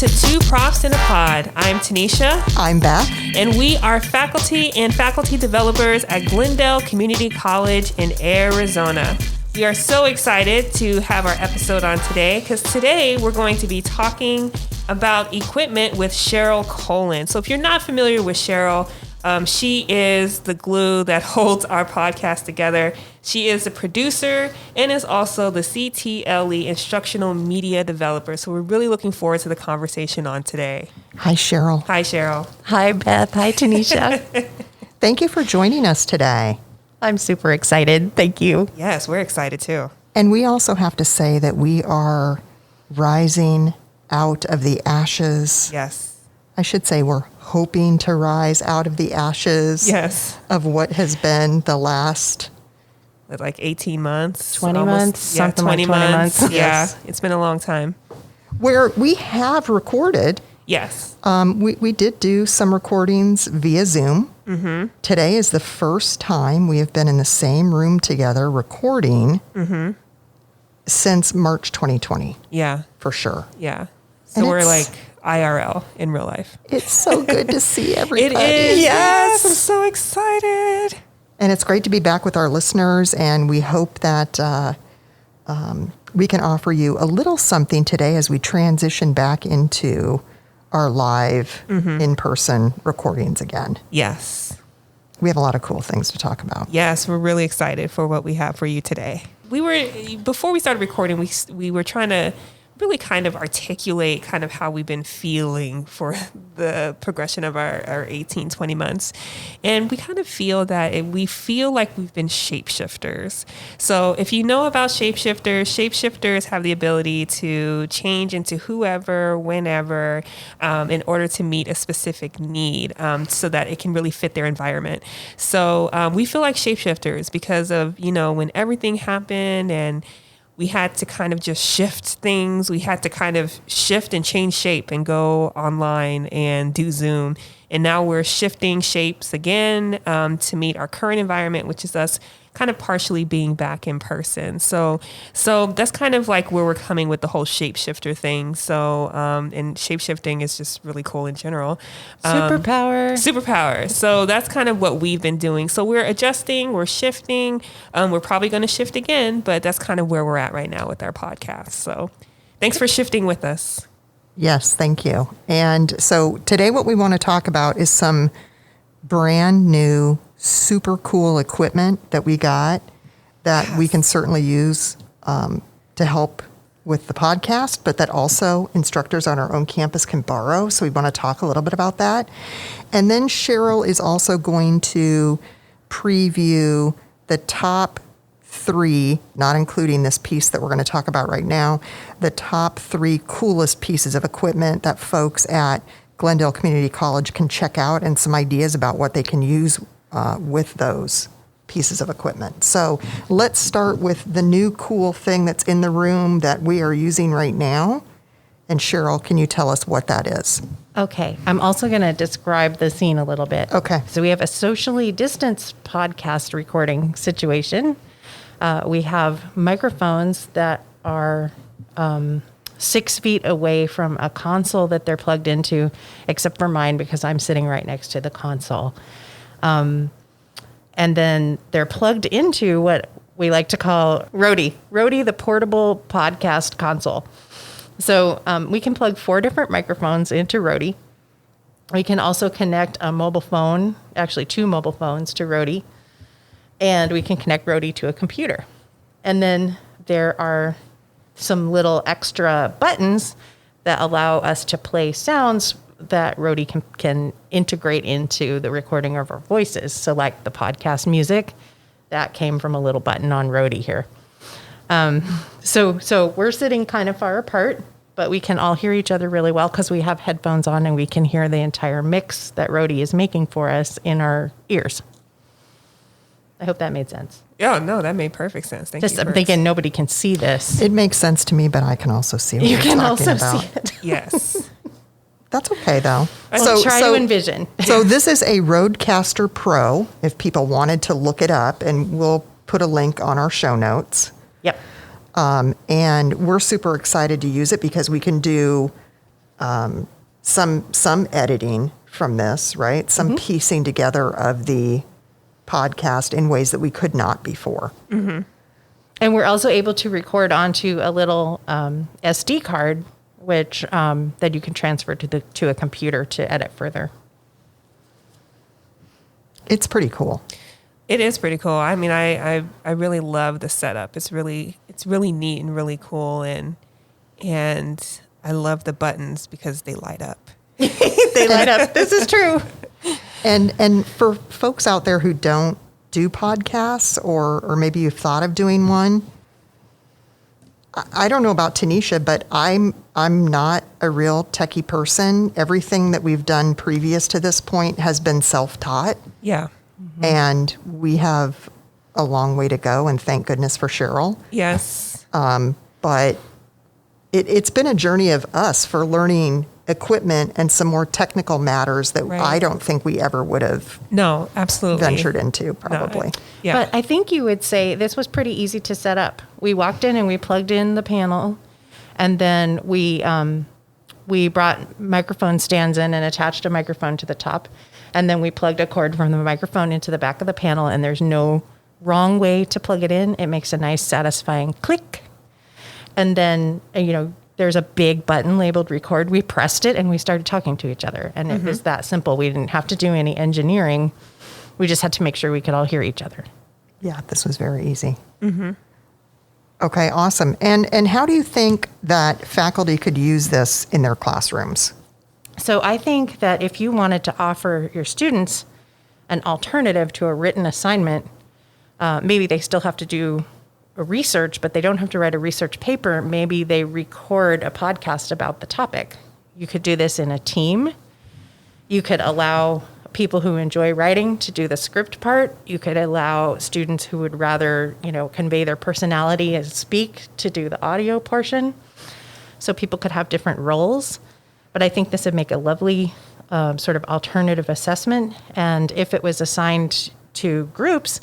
to Two Profs in a Pod. I'm Tanisha. I'm Beth. And we are faculty and faculty developers at Glendale Community College in Arizona. We are so excited to have our episode on today because today we're going to be talking about equipment with Cheryl Colin. So if you're not familiar with Cheryl, she is the glue that holds our podcast together. She is the producer and is also the CTLE instructional media developer. So we're really looking forward to the conversation on today. Hi, Cheryl. Hi, Cheryl. Hi, Beth. Hi, Tanisha. Thank you for joining us today. I'm super excited. Thank you. Yes, we're excited too. And we also have to say that we are rising out of the ashes. Yes. I should say we're hoping to rise out of the ashes Yes. of what has been the last Like 18 months. 20 months, Yeah, something like 20 months. Yeah, Yes. it's been a long time. where we have recorded. Yes. We did do some recordings via Zoom. Mm-hmm. Today is the first time we have been in the same room together recording since March 2020, Yeah. for sure. Yeah. So And we're it's- like IRL in real life. It's so good to see everybody. It is. Yes. I'm so excited. And it's great to be back with our listeners, and we hope that we can offer you a little something today as we transition back into our live in-person recordings again. Yes. We have a lot of cool things to talk about. Yes, we're really excited for what we have for you today. Before we started recording, we were trying to really kind of articulate kind of how we've been feeling for the progression of our 18, 20 months. And we kind of feel that we feel like we've been shapeshifters. So if you know about shapeshifters have the ability to change into whoever, whenever, in order to meet a specific need, so that it can really fit their environment. So we feel like shapeshifters because of, when everything happened and we had to kind of just shift things. We had to kind of shift and change shape and go online and do Zoom. And now we're shifting shapes again to meet our current environment, which is us kind of partially being back in person. So that's kind of like where we're coming with the whole shapeshifter thing. So, and shapeshifting is just really cool in general. Superpower. So that's kind of what we've been doing. So we're adjusting, we're shifting. We're probably going to shift again, but that's kind of where we're at right now with our podcast. So thanks for shifting with us. Yes, thank you. And so today what we want to talk about is some brand new, super cool equipment that we got that we can certainly use to help with the podcast, but that also instructors on our own campus can borrow. So we want to talk a little bit about that. And then Cheryl is also going to preview the top 3, not including this piece that we're going to talk about right now, the top 3 coolest pieces of equipment that folks at Glendale Community College can check out and some ideas about what they can use with those pieces of equipment. So let's start with the new cool thing that's in the room that we are using right now. And Cheryl, can you tell us what that is? Okay. I'm also going to describe the scene a little bit. Okay. So we have a socially distanced podcast recording situation. We have microphones that are 6 feet away from a console that they're plugged into, except for mine because I'm sitting right next to the console. And then they're plugged into what we like to call Rode, the portable podcast console. So we can plug 4 different microphones into Rode. We can also connect a mobile phone, actually 2 mobile phones to Rode. And we can connect Rode to a computer. And then there are some little extra buttons that allow us to play sounds that Rode can integrate into the recording of our voices. So like the podcast music, that came from a little button on Rode here. So we're sitting kind of far apart, but we can all hear each other really well because we have headphones on and we can hear the entire mix that Rode is making for us in our ears. I hope that made sense. Yeah, no, that made perfect sense. Thank you. I'm thinking nobody can see this. It makes sense to me, but I can also see what You you're can talking also about. see it. Yes. That's okay, though. So try to envision. So this is a Rodecaster Pro, if people wanted to look it up, and we'll put a link on our show notes. Yep. And we're super excited to use it because we can do some editing from this, right? Some piecing together of the podcast in ways that we could not before. And we're also able to record onto a little SD card, which that you can transfer to a computer to edit further. It's pretty cool. It is pretty cool. I mean, I really love the setup. It's really neat and really cool, and I love the buttons because they light up. They light up. This is true. And for folks out there who don't do podcasts, or maybe you've thought of doing one, I don't know about Tanisha, but I'm not a real techie person. Everything that we've done previous to this point has been self-taught. Yeah. And we have a long way to go, and thank goodness for Cheryl. Yes. But it's been a journey of us for learning equipment and some more technical matters that Right. I don't think we ever would have No, absolutely. ventured into, probably. Yeah. But I think you would say this was pretty easy to set up. We walked in and we plugged in the panel, and then we brought microphone stands in and attached a microphone to the top, and then we plugged a cord from the microphone into the back of the panel, and there's no wrong way to plug it in. It makes a nice, satisfying click. And then, there's a big button labeled record. We pressed it and we started talking to each other. And it was that simple. We didn't have to do any engineering. We just had to make sure we could all hear each other. Yeah, this was very easy. Okay, awesome. And how do you think that faculty could use this in their classrooms? So I think that if you wanted to offer your students an alternative to a written assignment, maybe they still have to do a research, but they don't have to write a research paper. Maybe they record a podcast about the topic. You could do this in a team. You could allow people who enjoy writing to do the script part. You could allow students who would rather, convey their personality and speak to do the audio portion. So people could have different roles. But I think this would make a lovely sort of alternative assessment. And if it was assigned to groups,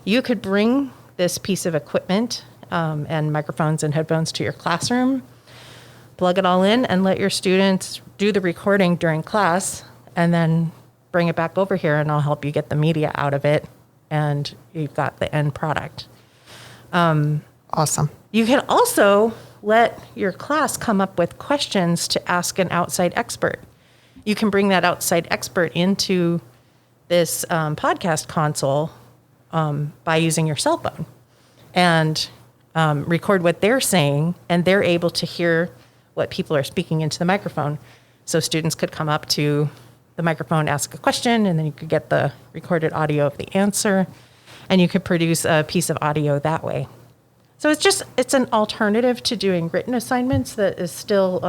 you could bring this piece of equipment and microphones and headphones to your classroom, plug it all in, and let your students do the recording during class, and then bring it back over here, and I'll help you get the media out of it, and you've got the end product. Awesome. You can also let your class come up with questions to ask an outside expert. You can bring that outside expert into this podcast console by using your cell phone and record what they're saying, and they're able to hear what people are speaking into the microphone. So students could come up to the microphone, ask a question, and then you could get the recorded audio of the answer, and you could produce a piece of audio that way. So it's an alternative to doing written assignments that is still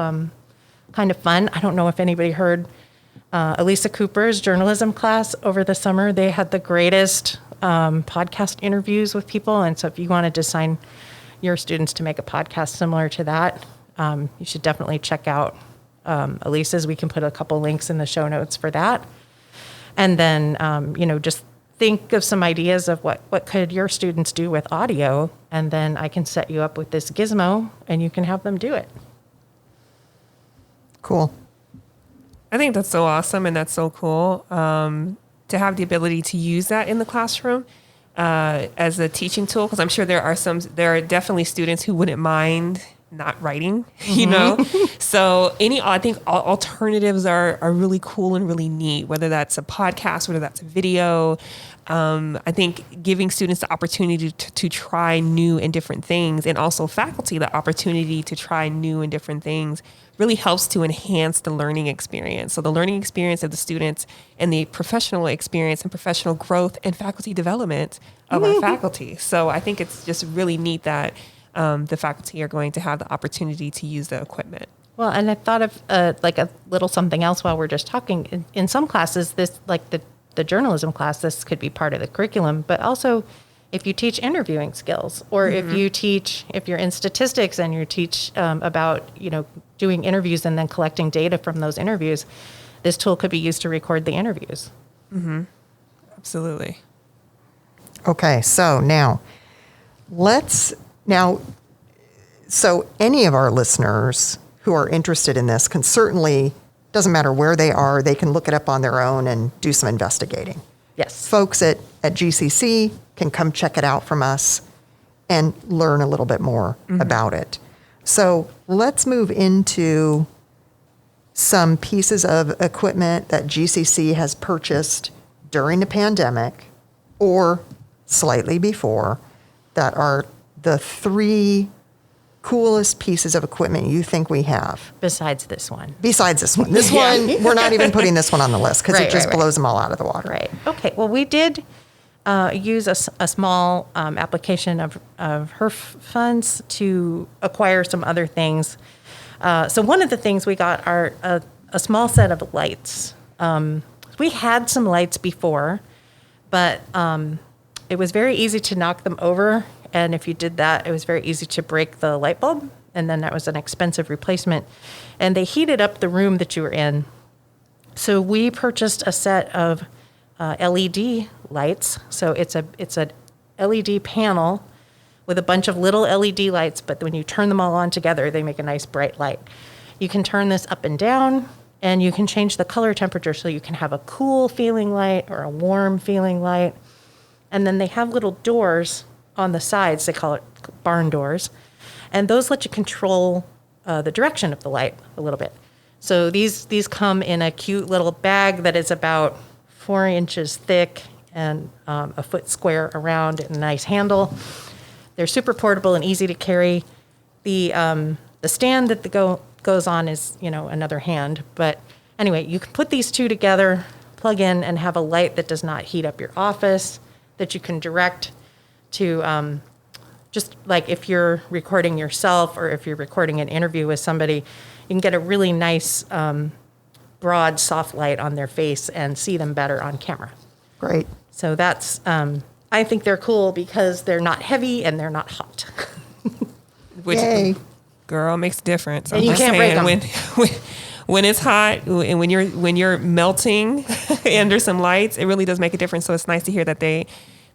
kind of fun. I don't know if anybody heard Elisa Cooper's journalism class over the summer. They had the greatest podcast interviews with people. And so if you wanted to assign your students to make a podcast similar to that, you should definitely check out Elisa's. We can put a couple links in the show notes for that. And then, just think of some ideas of what could your students do with audio, and then I can set you up with this gizmo and you can have them do it. Cool. I think that's so awesome, and that's so cool to have the ability to use that in the classroom as a teaching tool. Because I'm sure there are definitely students who wouldn't mind not writing, So I think alternatives are really cool and really neat, whether that's a podcast, whether that's a video. I think giving students the opportunity to try new and different things, and also faculty the opportunity to try new and different things, really helps to enhance the learning experience. So the learning experience of the students and the professional experience and professional growth and faculty development of our faculty. So I think it's just really neat that the faculty are going to have the opportunity to use the equipment. Well, and I thought of like a little something else while we're just talking. In some classes, this, like the journalism class, this could be part of the curriculum, but also if you teach interviewing skills, or if you're in statistics and you teach about, doing interviews and then collecting data from those interviews, this tool could be used to record the interviews. Absolutely. Okay, so so any of our listeners who are interested in this can certainly, doesn't matter where they are, they can look it up on their own and do some investigating. Yes. Folks at GCC can come check it out from us and learn a little bit more about it. So let's move into some pieces of equipment that GCC has purchased during the pandemic or slightly before that are the 3 coolest pieces of equipment you think we have. Besides this one. Besides this one. This one, we're not even putting this one on the list because Right, it just right, right. blows them all out of the water. Right. Okay. Well, we did use a small application of HERF funds to acquire some other things. So one of the things we got are a small set of lights. We had some lights before, but it was very easy to knock them over. And if you did that, it was very easy to break the light bulb. And then that was an expensive replacement. And they heated up the room that you were in. So we purchased a set of LED lights. So it's a LED panel with a bunch of little LED lights, but when you turn them all on together, they make a nice bright light. You can turn this up and down, and you can change the color temperature so you can have a cool feeling light or a warm feeling light. And then they have little doors on the sides. They call it barn doors. And those let you control the direction of the light a little bit. So these come in a cute little bag that is about 4 inches thick and a foot square around and a nice handle. They're super portable and easy to carry. The stand that goes on is, another hand. But anyway, you can put these two together, plug in, and have a light that does not heat up your office, that you can direct to just like if you're recording yourself or if you're recording an interview with somebody, you can get a really nice broad, soft light on their face and see them better on camera. Great. So that's, I think they're cool because they're not heavy and they're not hot. Which, Yay. girl, makes a difference. And I'm you just can't break 'em. When it's hot and when you're melting under some lights, it really does make a difference. So it's nice to hear that they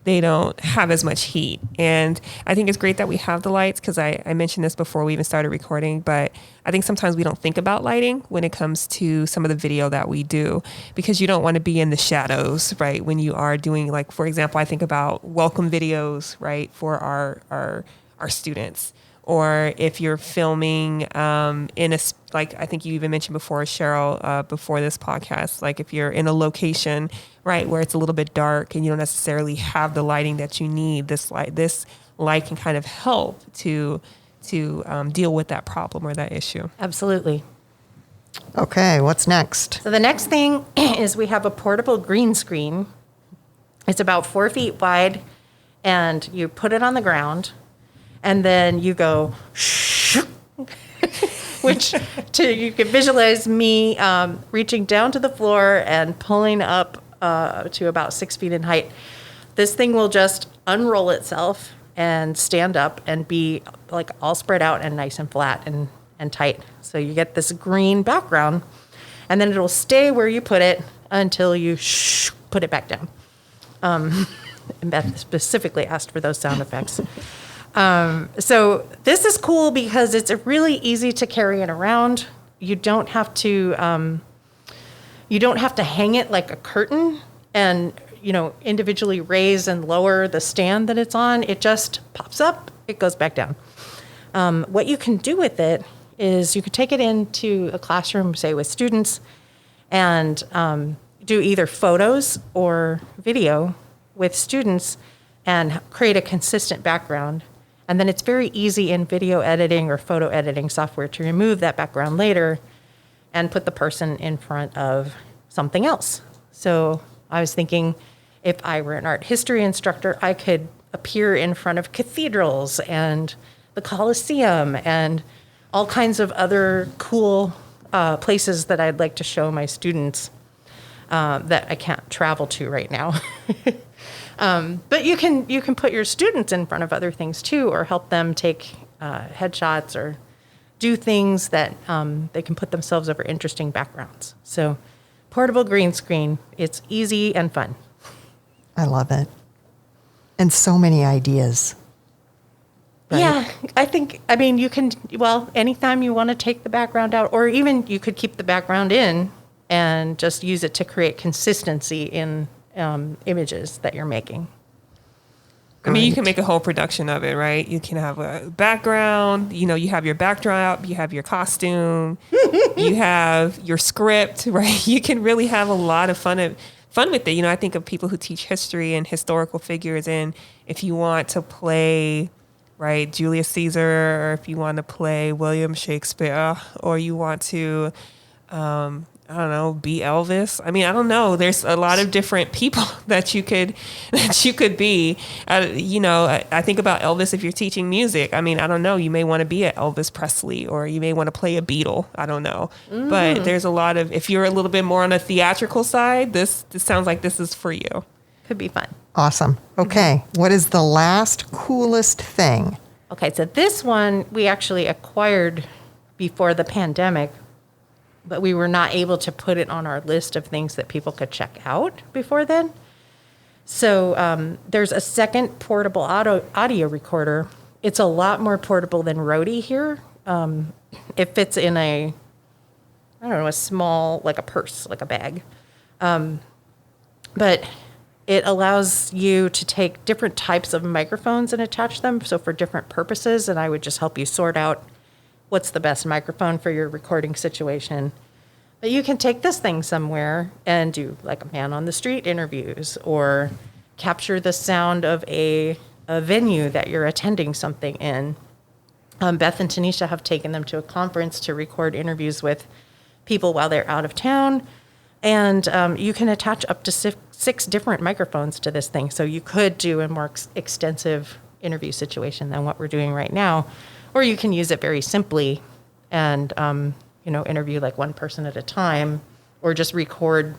don't have as much heat. And I think it's great that we have the lights because I mentioned this before we even started recording, but I think sometimes we don't think about lighting when it comes to some of the video that we do because you don't want to be in the shadows, right? When you are doing, like, for example, I think about welcome videos, right, for our students. Or if you're filming like I think you even mentioned before, Cheryl, before this podcast, like if you're in a location, right, where it's a little bit dark and you don't necessarily have the lighting that you need, this light can kind of help to deal with that problem or that issue. Absolutely. Okay, what's next? So the next thing is we have a portable green screen. It's about 4 feet wide, and you put it on the ground, and then you go, which you can visualize me reaching down to the floor and pulling up to about 6 feet in height. This thing will just unroll itself and stand up and be like all spread out and nice and flat and tight. So you get this green background, and then it'll stay where you put it until you put it back down. And Beth specifically asked for those sound effects. So this is cool because it's really easy to carry it around. You don't have to hang it like a curtain and, individually raise and lower the stand that it's on. It just pops up, it goes back down. What you can do with it is you could take it into a classroom, say with students, and do either photos or video with students and create a consistent background. And then it's very easy in video editing or photo editing software to remove that background later and put the person in front of something else. So I was thinking if I were an art history instructor, I could appear in front of cathedrals and the Colosseum and all kinds of other cool places that I'd like to show my students that I can't travel to right now. But you can put your students in front of other things too, or help them take headshots or do things that they can put themselves over interesting backgrounds. So portable green screen, it's easy and fun. I love it. And so many ideas. right? Yeah, I mean, you can, well, anytime you want to take the background out, or even you could keep the background in and just use it to create consistency in images that you're making. I mean, you can make a whole production of it, right? You can have a background, you have your backdrop, you have your costume, you have your script, right? You can really have a lot of fun with it. I think of people who teach history and historical figures, and if you want to play, right, Julius Caesar, or if you want to play William Shakespeare, or you want to, I don't know, be Elvis. I mean, I don't know. There's a lot of different people that you could be. I think about Elvis if you're teaching music. I mean, I don't know. You may want to be a Elvis Presley, or you may want to play a Beatle. I don't know. But there's a lot of, if you're a little bit more on the theatrical side, this sounds like this is for you. Could be fun. Awesome. Okay. What is the last coolest thing? Okay, so this one we actually acquired before the pandemic, but we were not able to put it on our list of things that people could check out before then. So there's a second portable audio recorder. It's a lot more portable than Rode here. It fits in a small, like a purse, like a bag. But it allows you to take different types of microphones and attach them, so for different purposes, and I would just help you sort out what's the best microphone for your recording situation. But you can take this thing somewhere and do like a man on the street interviews, or capture the sound of a venue that you're attending something in. Beth and Tanisha have taken them to a conference to record interviews with people while they're out of town. And you can attach up to six different microphones to this thing. So you could do a more extensive interview situation than what we're doing right now. Or you can use it very simply and, interview like one person at a time, or just record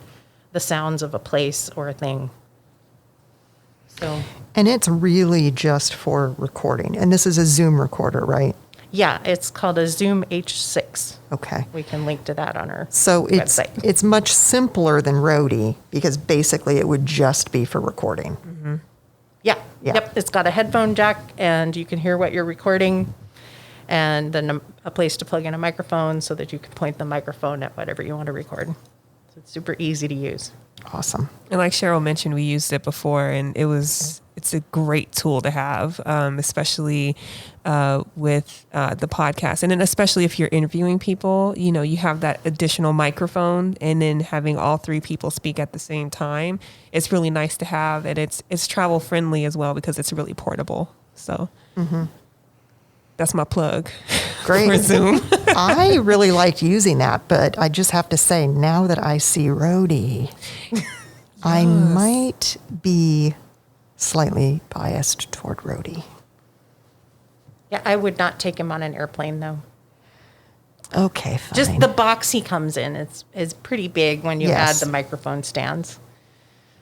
the sounds of a place or a thing. So. And it's really just for recording. And this is a Zoom recorder, right? Yeah, it's called a Zoom H6. Okay. We can link to that on our website. So it's much simpler than Rode, because basically it would just be for recording. Mm-hmm. Yeah. Yep. It's got a headphone jack, and you can hear what you're recording, and then a place to plug in a microphone so that you can point the microphone at whatever you want to record. So it's super easy to use. Awesome. And like Cheryl mentioned, we used it before, and it's a great tool to have, especially with the podcast. And then especially if you're interviewing people, you have that additional microphone, and then having all three people speak at the same time. It's really nice to have, and it's travel friendly as well, because it's really portable. So that's my plug. Great. For Zoom. I really liked using that, but I just have to say, now that I see Rode, I might be slightly biased toward Rode. Yeah, I would not take him on an airplane, though. Okay, fine. Just the box he comes in is pretty big when you Yes. add the microphone stands.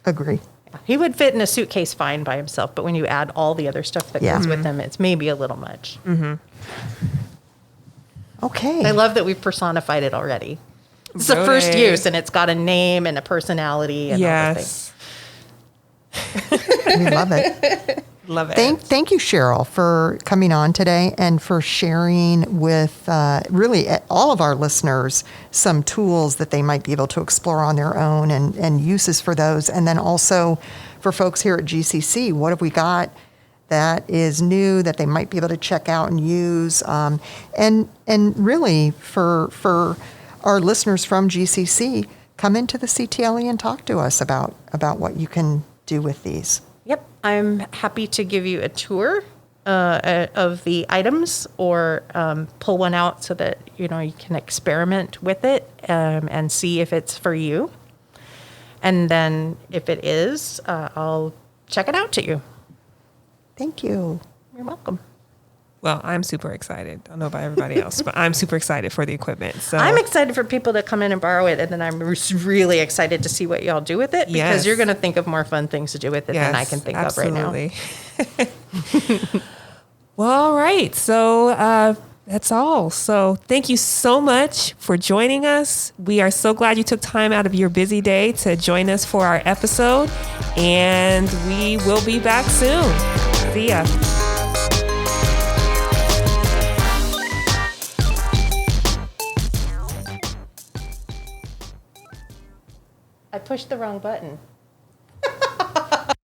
Agree. Yeah. He would fit in a suitcase fine by himself, but when you add all the other stuff that Yeah. goes with him, it's maybe a little much. Okay. I love that we've personified it already. It's the first Rode. use, and it's got a name and a personality and Yes. We love it. Love it. Thank you, Cheryl, for coming on today and for sharing with really all of our listeners some tools that they might be able to explore on their own, and uses for those. And then also for folks here at GCC, what have we got that is new that they might be able to check out and use? And really for our listeners from GCC, come into the CTLE and talk to us about what you can do with these. Yep, I'm happy to give you a tour of the items, or pull one out so that you can experiment with it and see if it's for you. And then if it is, I'll check it out to you. Thank you. You're welcome. Well, I'm super excited. I don't know about everybody else, but I'm super excited for the equipment. So I'm excited for people to come in and borrow it, and then I'm really excited to see what y'all do with it, because Yes. you're going to think of more fun things to do with it than I can think of right now. Well, all right. So that's all. So thank you so much for joining us. We are so glad you took time out of your busy day to join us for our episode, and we will be back soon. See ya. I pushed the wrong button.